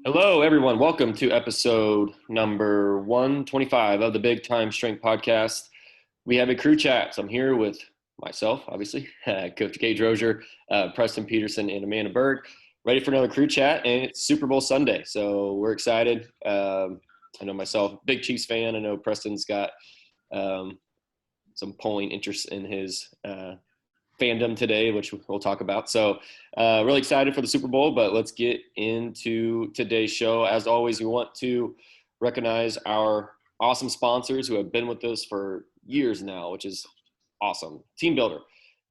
Hello, everyone. Welcome to episode number 125 of the Big Time Strength Podcast. We have a crew chat. So I'm here with myself, obviously, Coach Gage Rozier, Preston Peterson, and Amanda Berg, ready for another crew chat. And it's Super Bowl Sunday, so we're excited. I know myself, big Chiefs fan. I know Preston's got some polling interest in his fandom today, which we'll talk about. So really excited for the Super Bowl, but let's get into today's show. As always, we want to recognize our awesome sponsors who have been with us for years now, which is awesome. TeamBuildr.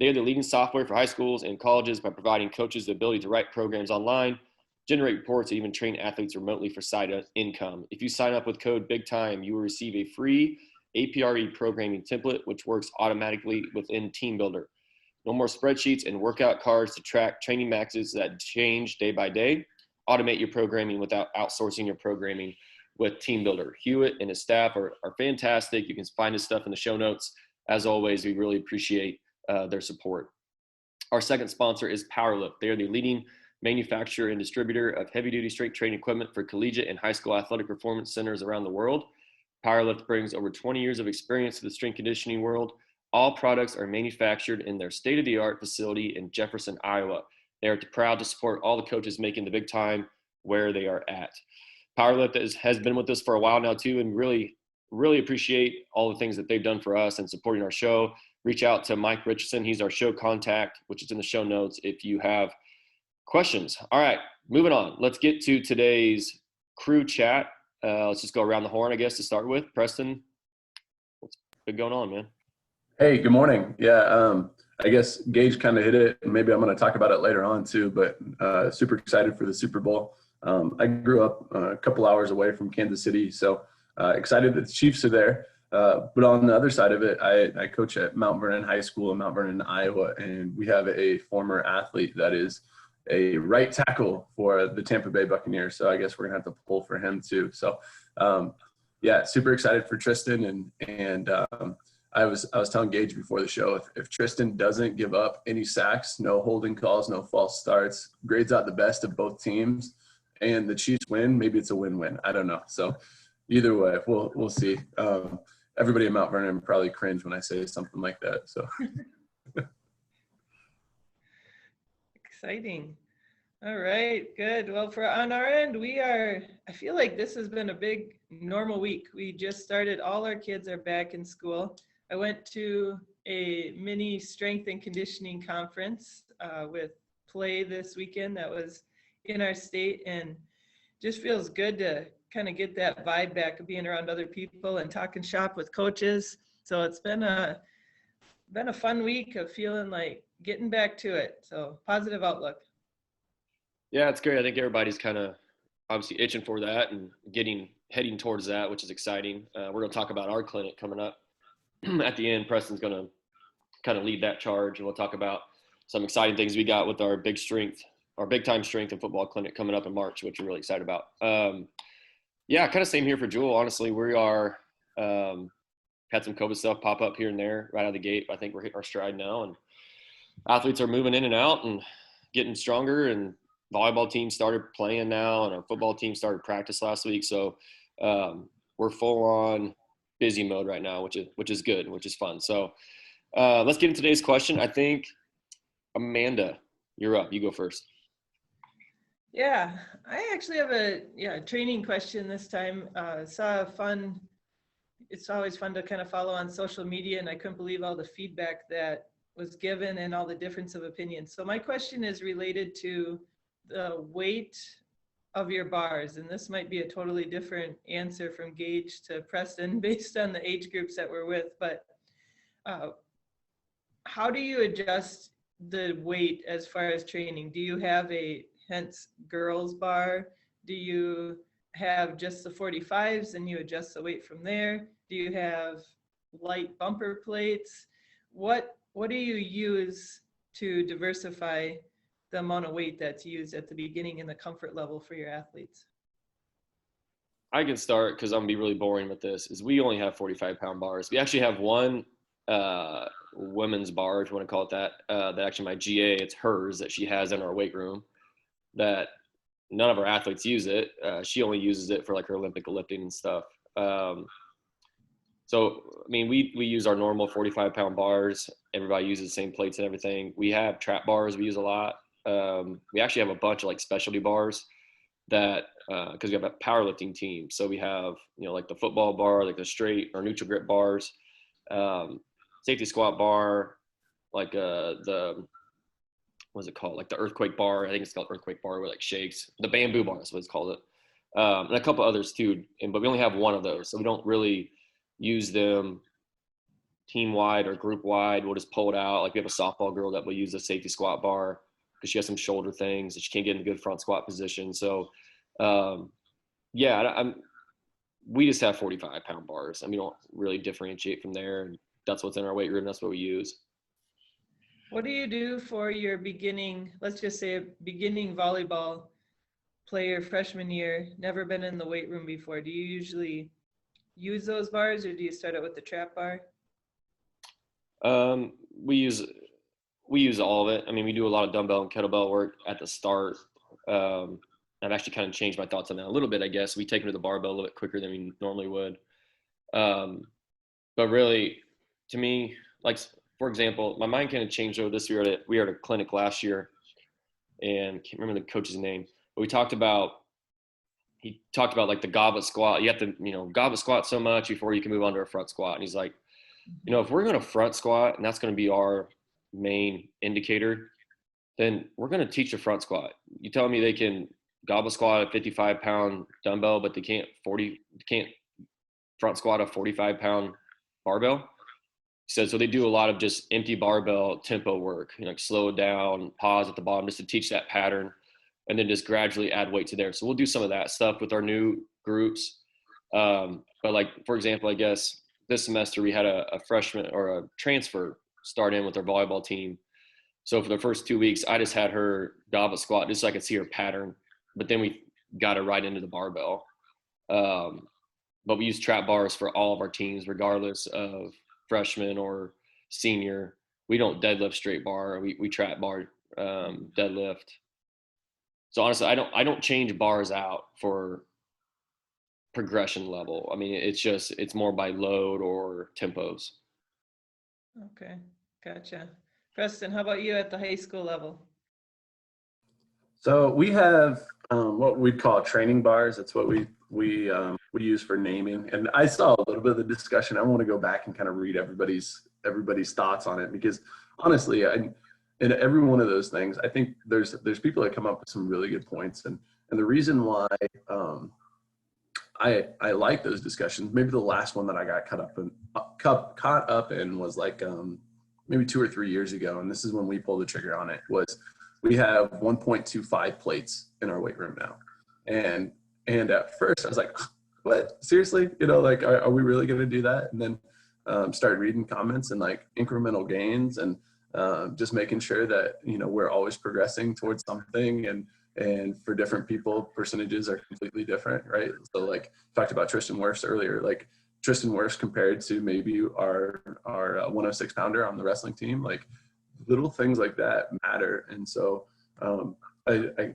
They are the leading software for high schools and colleges by providing coaches the ability to write programs online, generate reports, and even train athletes remotely for side income. If you sign up with code BigTime, you will receive a free APRE programming template, which works automatically within TeamBuildr. No more spreadsheets and workout cards to track training maxes that change day by day. Automate your programming without outsourcing your programming with TeamBuildr. Hewitt and his staff are fantastic. You can find his stuff in the show notes. As always, we really appreciate their support. Our second sponsor is PowerLift. They are the leading manufacturer and distributor of heavy-duty strength training equipment for collegiate and high school athletic performance centers around the world. PowerLift brings over 20 years of experience to the strength conditioning world. All products are manufactured in their state-of-the-art facility in Jefferson, Iowa. They are proud to support all the coaches making the big time where they are at. PowerLift has been with us for a while now too, and really appreciate all the things that they've done for us and supporting our show. Reach out to Mike Richardson. He's our show contact, which is in the show notes if you have questions. All right, moving on. Let's get to today's crew chat. Let's just go around the horn, I guess, to start with. Preston, what's been going on, man? Hey, good morning. Yeah, I guess Gage kind of hit it, and maybe I'm going to talk about it later on too, but super excited for the Super Bowl. I grew up a couple hours away from Kansas City, so excited that the Chiefs are there. But on the other side of it, I coach at Mound Vernon High School in Mound Vernon, Iowa, and we have a former athlete that is a right tackle for the Tampa Bay Buccaneers, so I guess we're going to have to pull for him too. So, yeah, super excited for Tristan, and I was telling Gage before the show, if Tristan doesn't give up any sacks, no holding calls, no false starts, grades out the best of both teams, and the Chiefs win, maybe it's a win-win. I don't know. So either way, we'll see. Everybody in Mount Vernon probably cringe when I say something like that. So exciting. All right, good. Well, on our end, I feel like this has been a big normal week. We just started, all our kids are back in school. I went to a mini strength and conditioning conference with Play this weekend that was in our state, and just feels good to kind of get that vibe back of being around other people and talking shop with coaches. So it's been a fun week of feeling like getting back to it. So positive outlook. Yeah, it's great. I think everybody's kind of obviously itching for that and heading towards that, which is exciting. We're going to talk about our clinic coming up at the end. Preston's going to kind of lead that charge, and we'll talk about some exciting things we got with our big time strength and football clinic coming up in March, which we're really excited about. Yeah, kind of same here for Jewel. Honestly, we are had some COVID stuff pop up here and there right out of the gate. I think we're hitting our stride now, and athletes are moving in and out and getting stronger, and volleyball team started playing now, and our football team started practice last week. So we're full on busy mode right now, which is good, which is fun. So let's get into today's question. I think Amanda, you're up. You go first. Yeah, I actually have a training question this time. It's always fun to kind of follow on social media, and I couldn't believe all the feedback that was given and all the difference of opinions. So my question is related to the weight of your bars, and this might be a totally different answer from Gage to Preston based on the age groups that we're with, but how do you adjust the weight as far as training? Do you have a hence girls bar? Do you have just the 45s and you adjust the weight from there? Do you have light bumper plates? What do you use to diversify the amount of weight that's used at the beginning and the comfort level for your athletes? I can start because I'm gonna be really boring with this. Is we only have 45-pound bars. We actually have one women's bar, if you want to call it that. That actually my GA, it's hers that she has in our weight room. That none of our athletes use it. She only uses it for like her Olympic lifting and stuff. So, I mean, we use our normal 45-pound bars. Everybody uses the same plates and everything. We have trap bars we use a lot. We actually have a bunch of like specialty bars that, because we have a powerlifting team. So we have, like the football bar, like the straight or neutral grip bars, safety squat bar, like what's it called? Like the earthquake bar. I think it's called earthquake bar, where like shakes. The bamboo bar is what it's called. And a couple others too. But we only have one of those. So we don't really use them team wide or group wide. We'll just pull it out. Like we have a softball girl that will use a safety squat bar because she has some shoulder things that she can't get in a good front squat position. So, we just have 45-pound bars. I mean, we don't really differentiate from there. And that's what's in our weight room. That's what we use. What do you do for your beginning, let's just say a beginning volleyball player, freshman year, never been in the weight room before? Do you usually use those bars, or do you start out with the trap bar? We use all of it. I mean, we do a lot of dumbbell and kettlebell work at the start. I've actually kind of changed my thoughts on that a little bit, I guess. We take them to the barbell a little bit quicker than we normally would. But really, to me, like, for example, my mind kind of changed over this year. We were at a clinic last year, and I can't remember the coach's name, but he talked about like the goblet squat. You have to, goblet squat so much before you can move on to a front squat. And he's like, if we're going to front squat and that's going to be our main indicator, then we're going to teach the front squat. You telling me they can goblet squat a 55-pound dumbbell, but they can't front squat a 45-pound barbell? So they do a lot of just empty barbell tempo work, like slow it down, pause at the bottom, just to teach that pattern, and then just gradually add weight to there. So we'll do some of that stuff with our new groups. But like, for example, I guess this semester we had a freshman or a transfer start in with our volleyball team. So for the first 2 weeks, I just had her goblet squat just so I could see her pattern. But then we got her right into the barbell. But we use trap bars for all of our teams, regardless of freshman or senior. We don't deadlift straight bar. We trap bar deadlift. So honestly, I don't change bars out for progression level. I mean, it's more by load or tempos. Okay, gotcha. Preston, how about you at the high school level? So we have what we'd call training bars. That's what we use for naming. And I saw a little bit of the discussion. I want to go back and kind of read everybody's thoughts on it, because honestly, in every one of those things, I think there's people that come up with some really good points. And the reason why I like those discussions, maybe the last one that I got caught up in was like maybe 2 or 3 years ago, and this is when we pulled the trigger on it, was we have 1.25 plates in our weight room now. And at first I was like, what, seriously? Like, are we really going to do that? And then started reading comments and like incremental gains, and just making sure that, we're always progressing towards something. And for different people, percentages are completely different, right? So like, talked about Tristan Wirfs earlier, like Tristan Wirfs compared to maybe our 106 pounder on the wrestling team, like little things like that matter. And so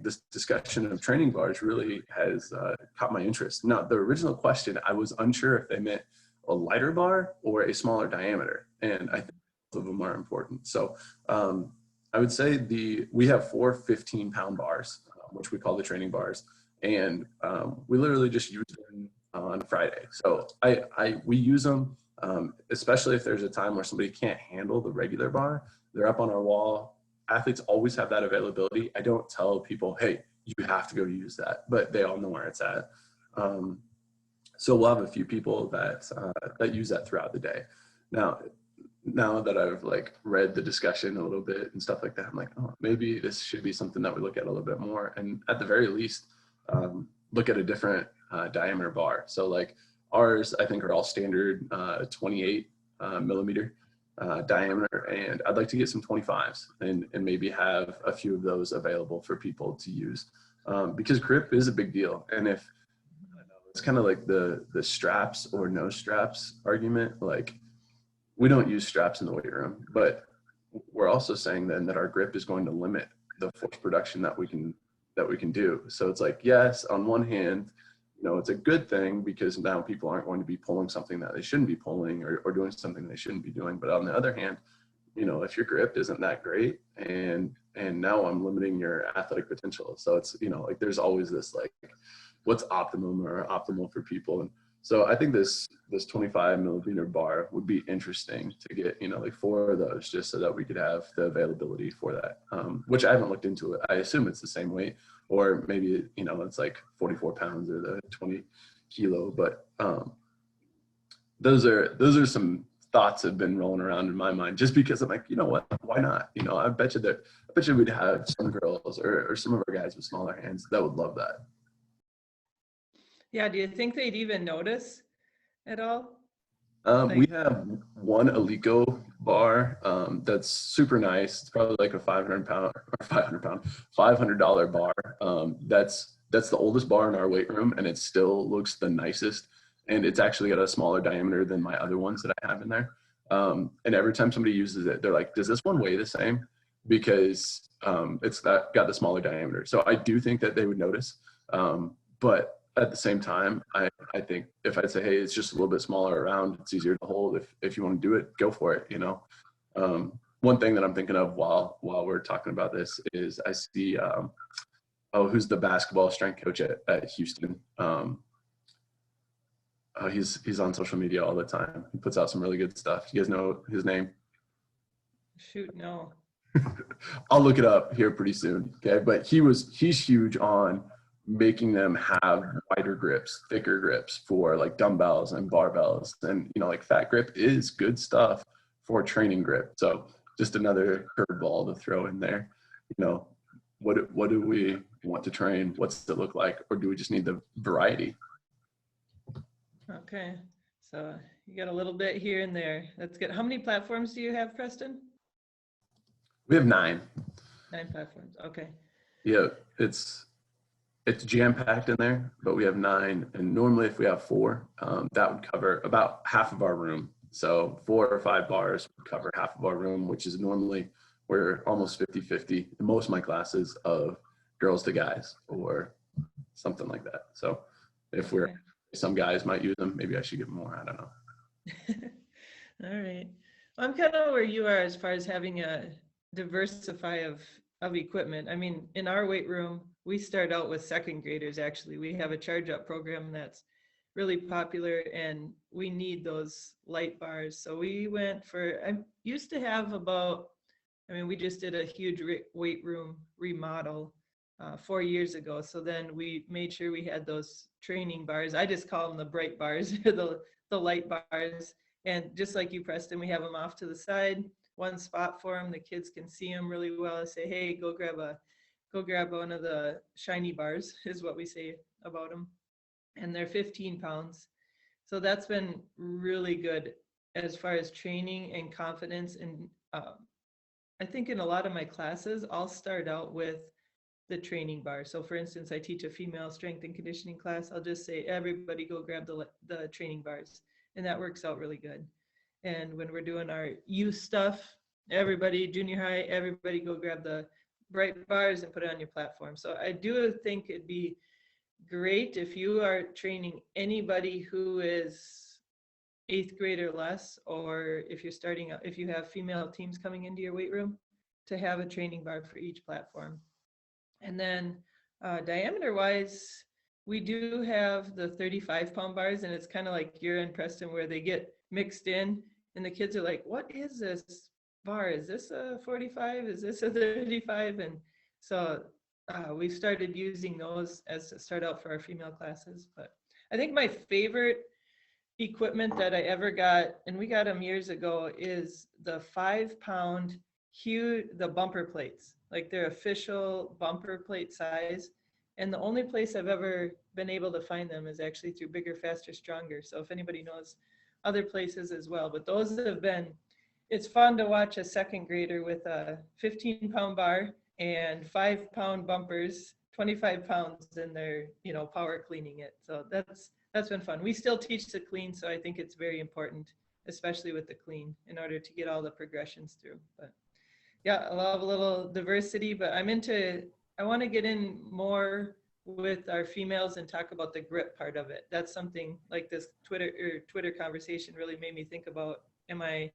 this discussion of training bars really has caught my interest. Now, the original question, I was unsure if they meant a lighter bar or a smaller diameter, and I think both of them are important. So I would say we have 4 15-pound bars, which we call the training bars, and we literally just use them on Friday. So we use them, especially if there's a time where somebody can't handle the regular bar. They're up on our wall. Athletes always have that availability. I don't tell people, hey, you have to go use that, but they all know where it's at. So we'll have a few people that use that throughout the day. Now that I've like read the discussion a little bit and stuff like that, I'm like, oh, maybe this should be something that we look at a little bit more. And at the very least, look at a different diameter bar. So like ours, I think are all standard 28 millimeter diameter, and I'd like to get some 25s and maybe have a few of those available for people to use, because grip is a big deal. And if it's kind of like the straps or no straps argument, like we don't use straps in the weight room, but we're also saying then that our grip is going to limit the force production that we can that we can do. So it's like, yes, on one hand, it's a good thing because now people aren't going to be pulling something that they shouldn't be pulling or doing something they shouldn't be doing. But on the other hand, if your grip isn't that great and now I'm limiting your athletic potential. So it's, like there's always this like, what's optimum or optimal for people. And so I think this 25 millimeter bar would be interesting to get, like 4 of those just so that we could have the availability for that, which I haven't looked into it. I assume it's the same weight, or maybe, it's like 44 pounds or the 20 kilo, but those are some thoughts have been rolling around in my mind just because I'm like, what, why not? I bet you we'd have some girls or some of our guys with smaller hands that would love that. Yeah, do you think they'd even notice at all? We have one Alico bar that's super nice. It's probably like a $500 bar. That's the oldest bar in our weight room, and it still looks the nicest. And it's actually got a smaller diameter than my other ones that I have in there. And every time somebody uses it, they're like, "Does this one weigh the same?" Because it's got the smaller diameter. So I do think that they would notice, but at the same time, I think if I'd say, hey, it's just a little bit smaller around, it's easier to hold. If you want to do it, go for it. One thing that I'm thinking of while we're talking about this is I see, who's the basketball strength coach at Houston? He's on social media all the time. He puts out some really good stuff. You guys know his name? Shoot, no. I'll look it up here pretty soon. Okay, but he's huge on making them have wider grips, thicker grips for like dumbbells and barbells. And, like fat grip is good stuff for training grip. So just another curveball to throw in there. What do we want to train? What's it look like? Or do we just need the variety? Okay. So you got a little bit here and there. That's good. How many platforms do you have, Preston? We have 9. 9 platforms. Okay. Yeah, it's jam-packed in there, but we have 9. And normally if we have 4, that would cover about half of our room. So 4 or 5 bars would cover half of our room, which is normally we're almost 50-50 in most of my classes of girls to guys or something like that. So if some guys might use them, maybe I should get more. I don't know. All right. Well, I'm kind of where you are as far as having a diversify of equipment. I mean, in our weight room, we start out with second graders. Actually, we have a charge up program that's really popular, and we need those light bars. So we went for, I used to have we just did a huge weight room remodel 4 years ago. So then we made sure we had those training bars. I just call them the bright bars, the light bars. And just like you, Preston, we have them off to the side, one spot for them. The kids can see them really well. I say, hey, go grab one of the shiny bars is what we say about them. And they're 15 pounds. So that's been really good as far as training and confidence. And I think in a lot of my classes, I'll start out with the training bar. So for instance, I teach a female strength and conditioning class. I'll just say, everybody go grab the training bars. And that works out really good. And when we're doing our youth stuff, everybody, junior high, everybody go grab the bright bars and put it on your platform. So I do think it'd be great if you are training anybody who is 8th grade or less, or if you're starting out, if you have female teams coming into your weight room, to have a training bar for each platform. And then diameter wise, we do have the 35-pound bars, and it's kind of like you're in Preston where they get mixed in and the kids are like, what is this bar? Is this a 45? Is this a 35? And so we've started using those as to start out for our female classes. But I think my favorite equipment that I ever got, and we got them years ago, is the 5-pound the bumper plates, like their official bumper plate size. And the only place I've ever been able to find them is actually through Bigger, Faster, Stronger. So if anybody knows other places as well, but those have been, it's fun to watch a second grader with a 15-pound bar and 5-pound bumpers, 25 pounds, and they're, power cleaning it. So that's been fun. We still teach the clean, so I think it's very important, especially with the clean, in order to get all the progressions through. But yeah, I love a little diversity, but I'm into I want to get in more with our females and talk about the grip part of it. That's something like this Twitter conversation really made me think about. Am I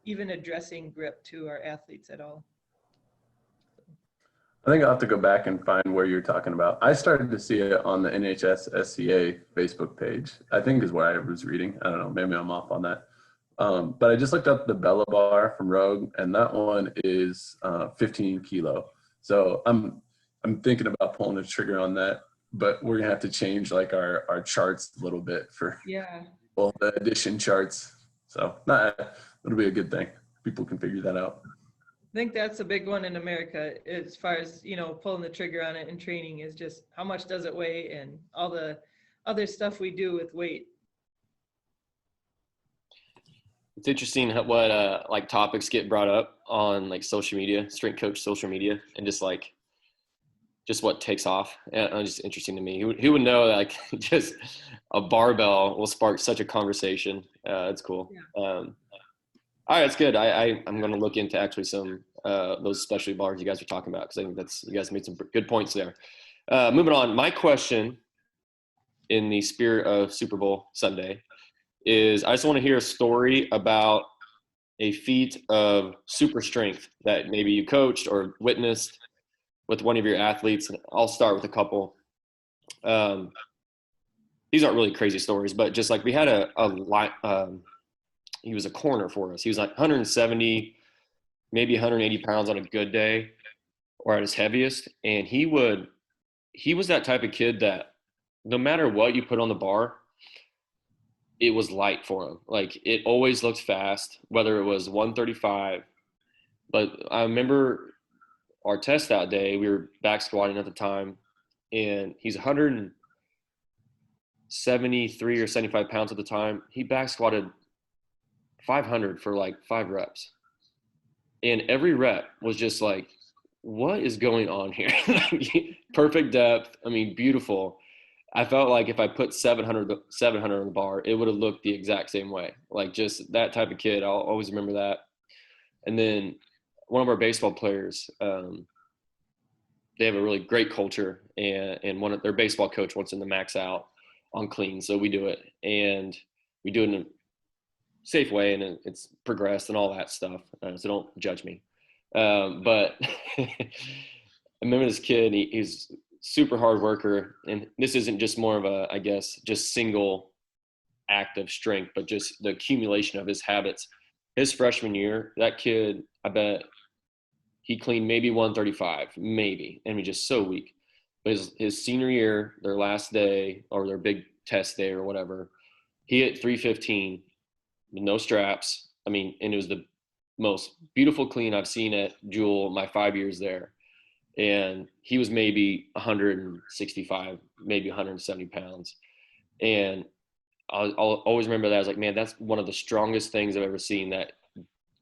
even addressing grip to our athletes at all? I think I'll have to go back and find where you're talking about. I started to see it on the NHS SCA Facebook page, I think is where I was reading. I don't know, maybe I'm off on that. But I just looked up the Bella bar from Rogue, and that one is 15 kilo. So I'm thinking about pulling the trigger on that, but we're gonna have to change like our charts a little bit for the addition charts. So it'll be a good thing. People can figure that out. I think that's a big one in America as far as, pulling the trigger on it in training is just how much does it weigh and all the other stuff we do with weight. It's interesting what like topics get brought up on like social media, strength coach social media, and just what takes off. And it's just interesting to me. Who would know that like just a barbell will spark such a conversation? It's cool. Yeah. All right, that's good. I'm going to look into actually some those specialty bars you guys are talking about because I think you guys made some good points there. Moving on, my question in the spirit of Super Bowl Sunday is I just want to hear a story about a feat of super strength that maybe you coached or witnessed with one of your athletes. I'll start with a couple. These aren't really crazy stories, but just like we had he was a corner for us. He was like 170, maybe 180 pounds on a good day or at his heaviest. And he was that type of kid that no matter what you put on the bar, it was light for him. Like it always looked fast, whether it was 135. But I remember our test that day, we were back squatting at the time, and he's 173 or 75 pounds at the time. He back squatted 500 for like 5 reps. And every rep was just like, what is going on here? Perfect depth. I mean, beautiful. I felt like if I put 700 on the bar, it would have looked the exact same way. Like just that type of kid. I'll always remember that. And then one of our baseball players, they have a really great culture, and their baseball coach wants them to max out on clean. So we do it, and we do it in a safe way, and it's progressed and all that stuff. So don't judge me. But I remember this kid, he's super hard worker, and this isn't just more of a, I guess, just single act of strength, but just the accumulation of his habits. His freshman year, that kid, I bet he cleaned maybe 135, maybe, and he's just so weak. But his senior year, their last day or their big test day or whatever, he hit 315 with no straps. I mean, and it was the most beautiful clean I've seen at Jewel my 5 years there. And he was maybe 165, maybe 170 pounds. And I'll always remember that. I was like, man, that's one of the strongest things I've ever seen that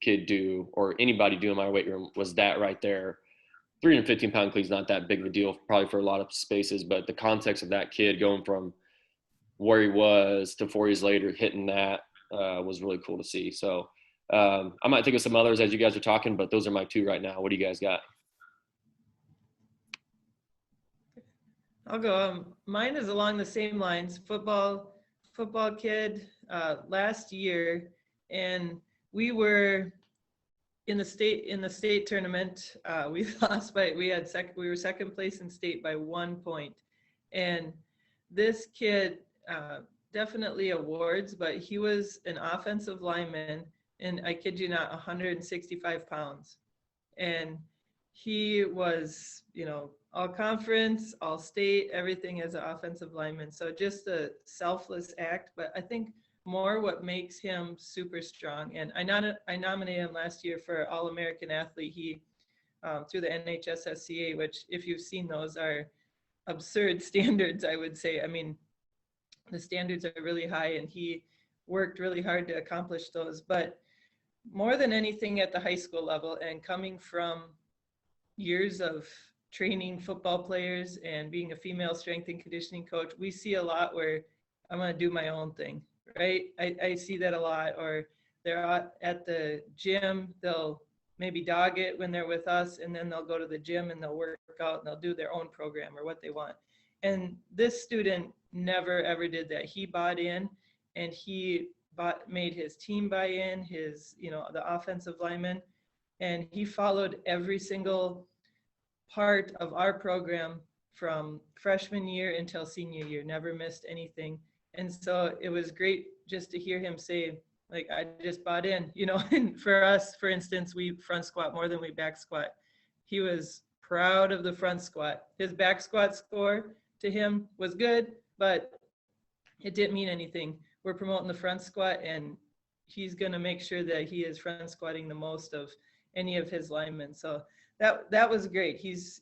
kid do, or anybody do in my weight room, was that right there. 315-pound clean is not that big of a deal probably for a lot of spaces, but the context of that kid going from where he was to 4 years later hitting that was really cool to see. So I might think of some others as you guys are talking, but those are my 2 right now. What do you guys got? I'll go. Mine is along the same lines. Football kid last year, and we were in the state tournament. We lost we were second place in state by 1 point, and this kid definitely awards, but he was an offensive lineman, and I kid you not, 165 pounds, and he was, all conference, all state, everything as an offensive lineman. So just a selfless act, but I think more what makes him super strong. And I nominated him last year for All-American Athlete. He through the NHSSCA, which if you've seen those are absurd standards, I would say. I mean, the standards are really high, and he worked really hard to accomplish those. But more than anything at the high school level, and coming from years of training football players and being a female strength and conditioning coach, we see a lot where I'm going to do my own thing, right? I see that a lot. Or they're at the gym, they'll maybe dog it when they're with us, and then they'll go to the gym and they'll work out and they'll do their own program or what they want. And this student never ever did that. He bought in, and he made his team buy in, his, the offensive lineman, and he followed every single part of our program from freshman year until senior year, never missed anything. And so it was great just to hear him say, like, I just bought in, and for us, for instance, we front squat more than we back squat. He was proud of the front squat. His back squat score to him was good, but it didn't mean anything. We're promoting the front squat, and he's going to make sure that he is front squatting the most of any of his linemen. So that was great. He's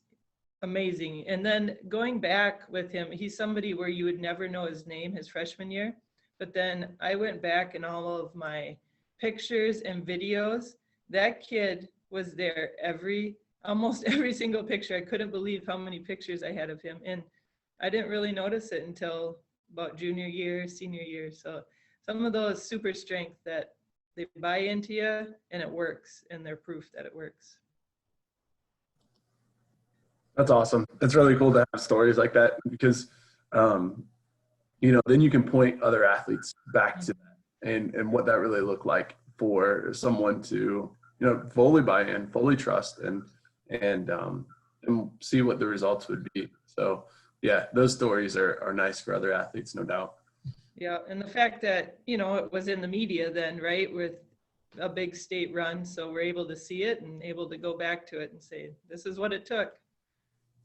amazing. And then going back with him, he's somebody where you would never know his name his freshman year. But then I went back in all of my pictures and videos. That kid was there almost every single picture. I couldn't believe how many pictures I had of him. And I didn't really notice it until about junior year, senior year. So some of those super strength that they buy into you and it works, and they're proof that it works. That's awesome. It's really cool to have stories like that because, then you can point other athletes back to that and what that really looked like for someone to, fully buy in, fully trust, and see what the results would be. So yeah, those stories are nice for other athletes, no doubt. Yeah, and the fact that, it was in the media then, right, with a big state run, so we're able to see it and able to go back to it and say, this is what it took.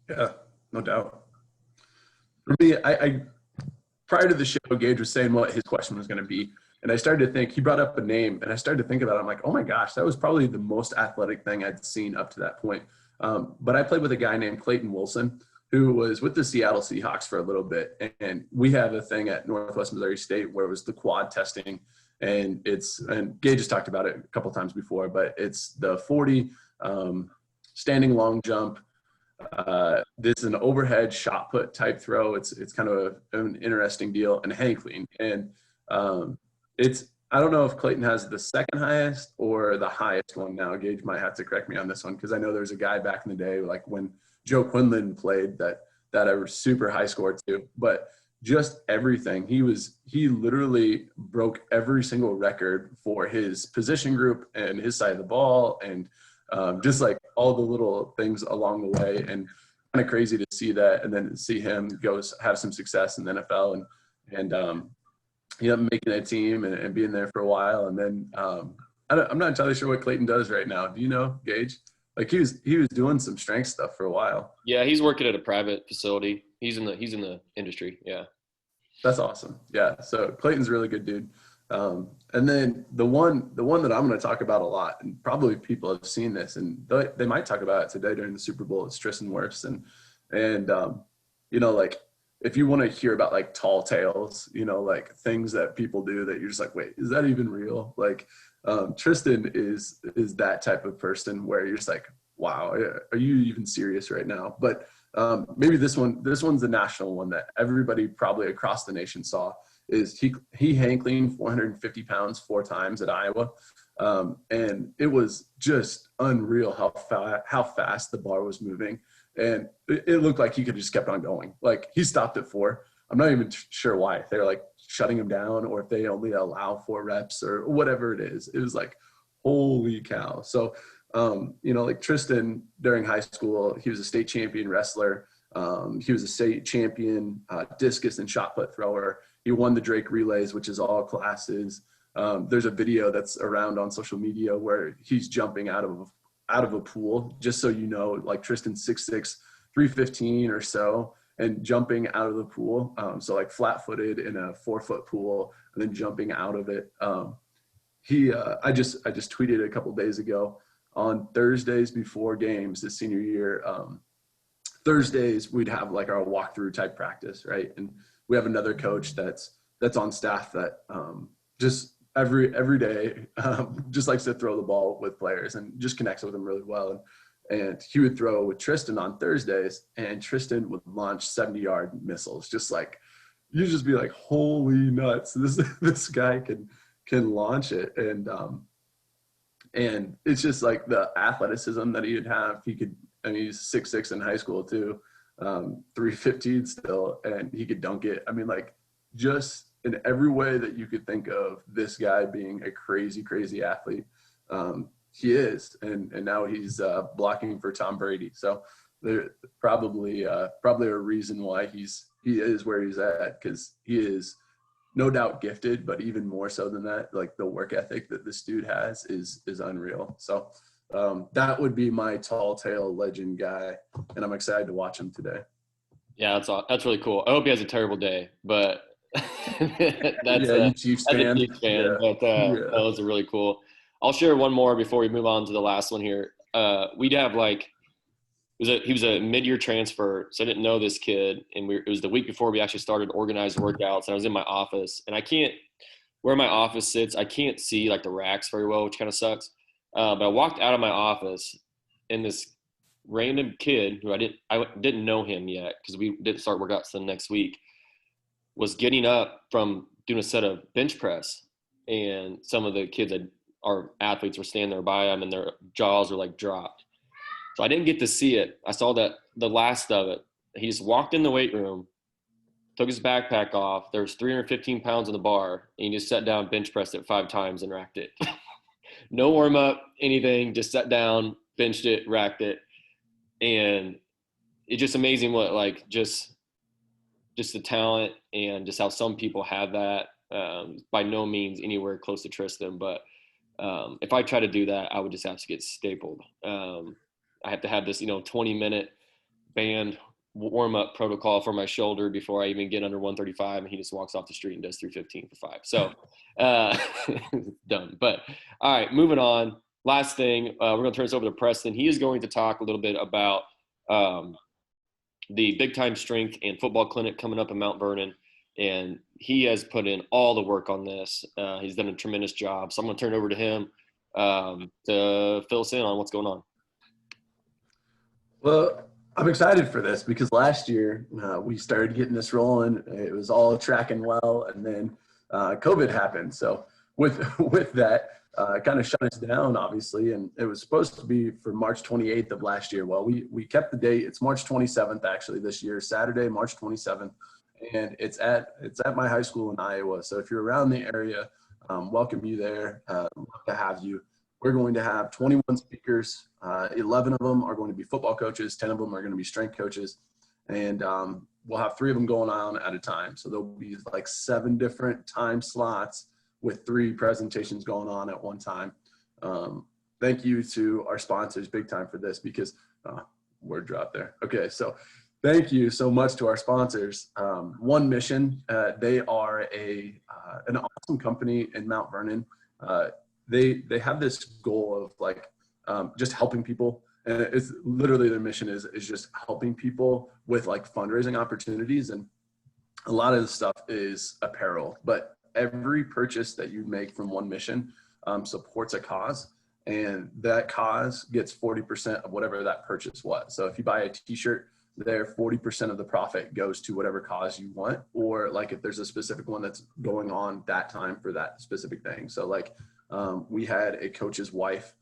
Yeah, no doubt. For me, I prior to the show, Gage was saying what his question was going to be, and I started to think, he brought up a name, and I started to think about it. I'm like, oh my gosh, that was probably the most athletic thing I'd seen up to that point. But I played with a guy named Clayton Wilson, who was with the Seattle Seahawks for a little bit, and we have a thing at Northwest Missouri State where it was the quad testing, and Gage has talked about it a couple times before, but it's the 40 standing long jump. This is an overhead shot put type throw. It's kind of an interesting deal, and hang clean. And I don't know if Clayton has the second highest or the highest one now. Gage might have to correct me on this one, because I know there's a guy back in the day, like when Joe Quinlan played, that a super high score too. But just everything, he literally broke every single record for his position group and his side of the ball, and just like all the little things along the way, and kind of crazy to see that, and then see him have some success in the NFL, and making a team and being there for a while. And then I'm not entirely sure what Clayton does right now. Do you know, Gage? Like he was doing some strength stuff for a while. Yeah, he's working at a private facility. He's in the industry. Yeah. That's awesome. Yeah. So Clayton's a really good dude. And then the one that I'm going to talk about a lot, and probably people have seen this, and they might talk about it today during the Super Bowl, is Tristan Wirfs. And like, if you want to hear about like tall tales, like things that people do that you're just like, wait, is that even real? Like, Tristan is that type of person where you're just like, wow, are you even serious right now? But maybe this one's the national one that everybody probably across the nation saw. Is he hang cleaned 450 pounds 4 times at Iowa, and it was just unreal how fast the bar was moving, and it looked like he could have just kept on going. Like, he stopped at 4. I'm not even sure why. If they're like shutting him down, or if they only allow 4 reps or whatever it is. It was like, holy cow. So like Tristan during high school, he was a state champion wrestler. He was a state champion discus and shot put thrower. He won the Drake relays, which is all classes. There's a video that's around on social media where he's jumping out of a pool, just so you know, like Tristan's 6'6", 315 or so, and jumping out of the pool. So like flat-footed in a 4-foot pool, and then jumping out of it. I just tweeted a couple days ago, on Thursdays before games this senior year, Thursdays we'd have like our walkthrough type practice, right? And we have another coach that's on staff that just every day just likes to throw the ball with players and just connects with them really well. And he would throw with Tristan on Thursdays, and Tristan would launch 70-yard missiles. Just like, you just be like, holy nuts, this guy can launch it. And And it's just like the athleticism that he'd have. He's 6'6" in high school too, 315 still, and he could dunk it. I mean, like, just in every way that you could think of this guy being a crazy, crazy athlete. He is, and now he's blocking for Tom Brady. So there's probably a reason why he is where he's at, because he is no doubt gifted, but even more so than that, like the work ethic that this dude has is unreal. So that would be my tall tale legend guy, and I'm excited to watch him today. Yeah, that's really cool. I hope he has a terrible day, but that's you Chiefs fan. Chiefs fan. But that was really cool. I'll share one more before we move on to the last one here. We'd have like he was a mid-year transfer, so I didn't know this kid, and it was the week before we actually started organized workouts, and I was in my office, and I can't where my office sits, I can't see like the racks very well, which kind of sucks. But I walked out of my office, and this random kid who I didn't know him yet because we didn't start workouts the next week, was getting up from doing a set of bench press, and some of the kids our athletes were standing there by him, and their jaws were like dropped. So I didn't get to see it. I saw that the last of it. He just walked in the weight room, took his backpack off. There was 315 pounds on the bar, and he just sat down, bench pressed it 5 times, and racked it. No warm up, anything. Just sat down, benched it, racked it, and it's just amazing what like just the talent and just how some people have that. By no means anywhere close to Tristan, but if I try to do that, I would just have to get stapled. I have to have this 20-minute band warm-up protocol for my shoulder before I even get under 135, and he just walks off the street and does 315 for 5. So done. But all right, moving on. Last thing, we're going to turn this over to Preston. He is going to talk a little bit about the BigTime strength and football clinic coming up in Mound Vernon, and he has put in all the work on this. He's done a tremendous job. So I'm going to turn it over to him to fill us in on what's going on. Well, I'm excited for this because last year we started getting this rolling. It was all tracking well, and then COVID happened. So with that, kind of shut us down, obviously, and it was supposed to be for March 28th of last year. Well, we kept the date. It's March 27th actually this year, Saturday, March 27th, and it's at my high school in Iowa. So if you're around the area, welcome you there. Love to have you. We're going to have 21 speakers. 11 of them are going to be football coaches. 10 of them are going to be strength coaches. And we'll have 3 of them going on at a time. So there'll be like 7 different time slots with 3 presentations going on at one time. Thank you to our sponsors, BigTime, for this because word drop there. Okay, so thank you so much to our sponsors. One Mission, they are an awesome company in Mount Vernon. They have this goal of like just helping people, and it's literally their mission is just helping people with like fundraising opportunities, and a lot of the stuff is apparel, but every purchase that you make from One Mission supports a cause, and that cause gets 40% of whatever that purchase was. So if you buy a t-shirt, there 40% of the profit goes to whatever cause you want, or like if there's a specific one that's going on that time for that specific thing. So like we had a coach's wife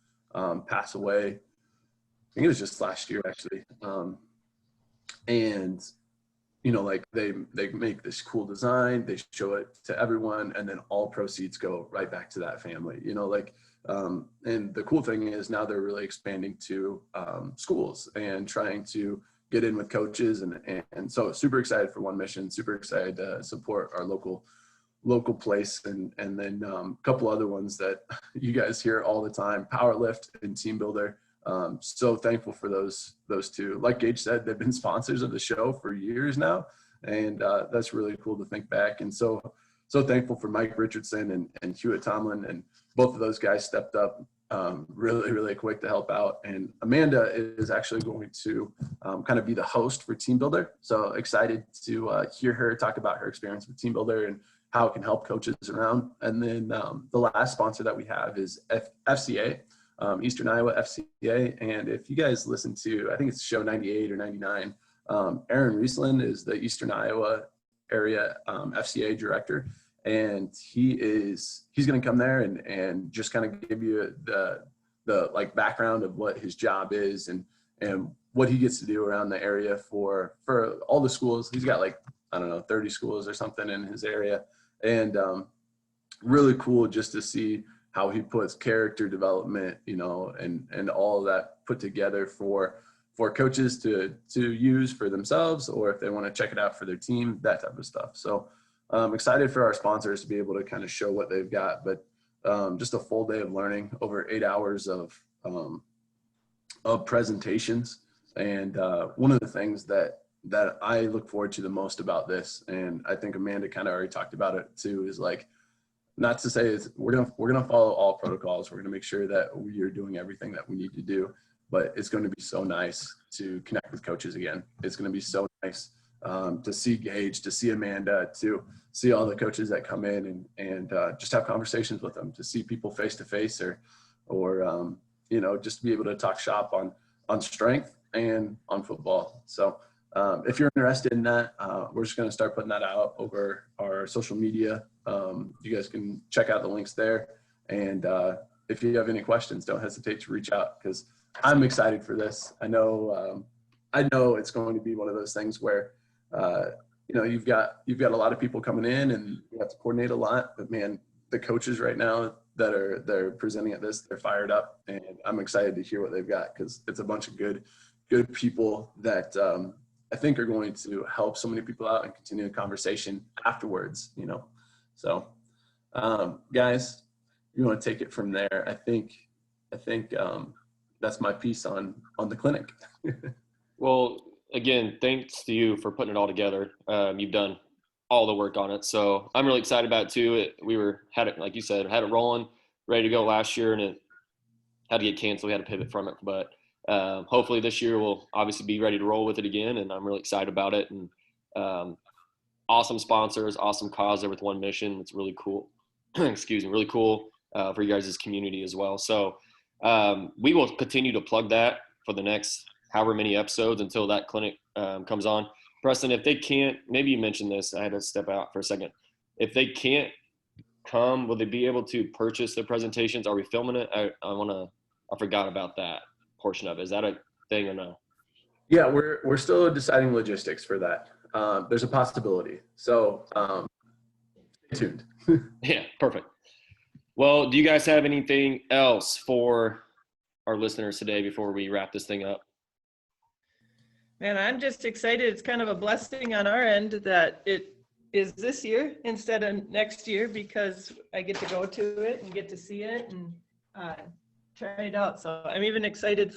pass away. I think it was just last year actually. And like they make this cool design, they show it to everyone, and then all proceeds go right back to that family, and the cool thing is now they're really expanding to schools and trying to get in with coaches. And so super excited for One Mission, super excited to support our local place, and then a couple other ones that you guys hear all the time, Powerlift and TeamBuildr. So thankful for those 2. Like Gage said, they've been sponsors of the show for years now, and that's really cool to think back. And so thankful for Mike Richardson and Hewitt Tomlin, and both of those guys stepped up really, really quick to help out. And Amanda is actually going to kind of be the host for TeamBuildr. So excited to hear her talk about her experience with TeamBuildr and how it can help coaches around. And then the last sponsor that we have is FCA, Eastern Iowa FCA. And if you guys listen to, I think it's show 98 or 99, Aaron Riesland is the Eastern Iowa area FCA director. And he's going to come there and just kind of give you like background of what his job is and what he gets to do around the area for all the schools. He's got like, I don't know, 30 schools or something in his area. And really cool just to see how he puts character development, you know, and all of that put together for coaches to use for themselves, or if they want to check it out for their team, that type of stuff. So I'm excited for our sponsors to be able to kind of show what they've got, but just a full day of learning, over 8 hours of presentations. And one of the things that I look forward to the most about this, and I think Amanda kind of already talked about it too, is like, not to say is we're gonna follow all protocols. We're gonna make sure that we are doing everything that we need to do, but it's going to be so nice to connect with coaches again. It's going to be so nice to see Gage, to see Amanda, to see all the coaches that come in and just have conversations with them, to see people face to face, or you know, just to be able to talk shop on strength and on football. So if you're interested in that, we're just going to start putting that out over our social media. You guys can check out the links there. And if you have any questions, don't hesitate to reach out, because I'm excited for this. I know it's going to be one of those things where, you know, you've got a lot of people coming in and you have to coordinate a lot, but man, the coaches right now they're presenting at this, they're fired up, and I'm excited to hear what they've got, because it's a bunch of good people that I think are going to help so many people out and continue the conversation afterwards, you know. So guys, you want to take it from there. I think that's my piece on the clinic. Well, again, thanks to you for putting it all together. You've done all the work on it, so I'm really excited about it too. Had it, like you said, had it rolling, ready to go last year, and it had to get canceled. We had to pivot from it, but hopefully this year we'll obviously be ready to roll with it again, and I'm really excited about it. And awesome sponsors, awesome cause there with one mission. It's really cool. Excuse me, really cool for you guys' community as well. So we will continue to plug that for the next however many episodes until that clinic comes on. Preston, if they can't, maybe you mentioned this, I had to step out for a second. If they can't come, will they be able to purchase the presentations? Are we filming it? I forgot about that portion of it. Is that a thing or no? Yeah, we're still deciding logistics for that. There's a possibility. So stay tuned. Yeah, perfect. Well, do you guys have anything else for our listeners today before we wrap this thing up? Man, I'm just excited. It's kind of a blessing on our end that it is this year instead of next year, because I get to go to it and get to see it and try it out. So I'm even excited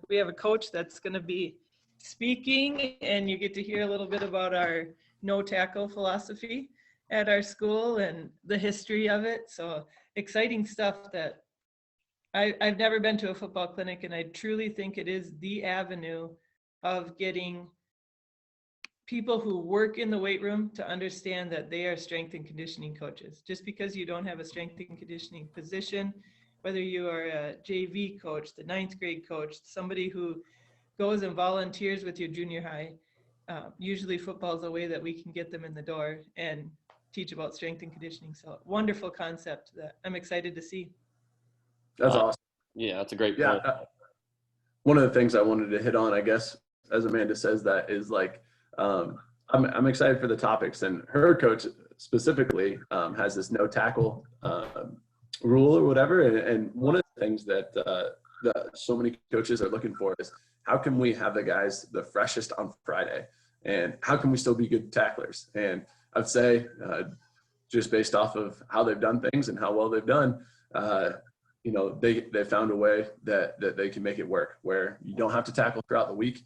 we have a coach that's going to be speaking, and you get to hear a little bit about our no tackle philosophy at our school and the history of it. So exciting stuff that I've never been to a football clinic, and I truly think it is the avenue of getting people who work in the weight room to understand that they are strength and conditioning coaches. Just because you don't have a strength and conditioning position, whether you are a JV coach, the 9th grade coach, somebody who goes and volunteers with your junior high, usually football is a way that we can get them in the door and teach about strength and conditioning. So wonderful concept that I'm excited to see. That's awesome. Yeah, that's a great point. One of the things I wanted to hit on, I guess, as Amanda says that, is like, I'm excited for the topics, and her coach specifically has this no tackle rule or whatever. And one of the things that so many coaches are looking for is, how can we have the guys the freshest on Friday, and how can we still be good tacklers? And I'd say just based off of how they've done things and how well they've done, you know, they found a way that they can make it work, where you don't have to tackle throughout the week,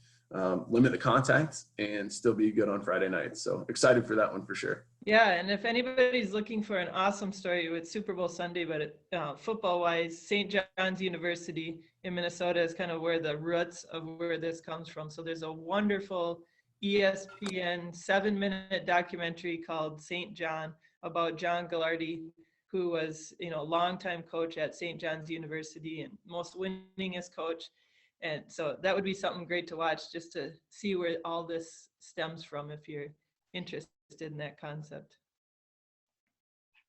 limit the contacts, and still be good on Friday nights. So excited for that one for sure. Yeah, and if anybody's looking for an awesome story, it's Super Bowl Sunday, but football-wise, St. John's University in Minnesota is kind of where the roots of where this comes from. So there's a wonderful ESPN 7-minute documentary called St. John about John Gallardi, who was, you know, a longtime coach at St. John's University and most winningest coach. And so that would be something great to watch, just to see where all this stems from if you're interested in that concept.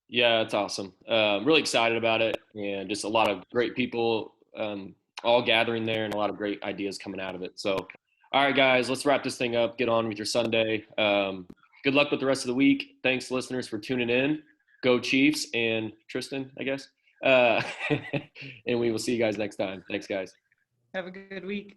Yeah, it's awesome. Really excited about it, and just a lot of great people all gathering there and a lot of great ideas coming out of it. So, all right, guys, let's wrap this thing up. Get on with your Sunday. Good luck with the rest of the week. Thanks, listeners, for tuning in. Go Chiefs and Tristan, I guess. And we will see you guys next time. Thanks, guys. Have a good week.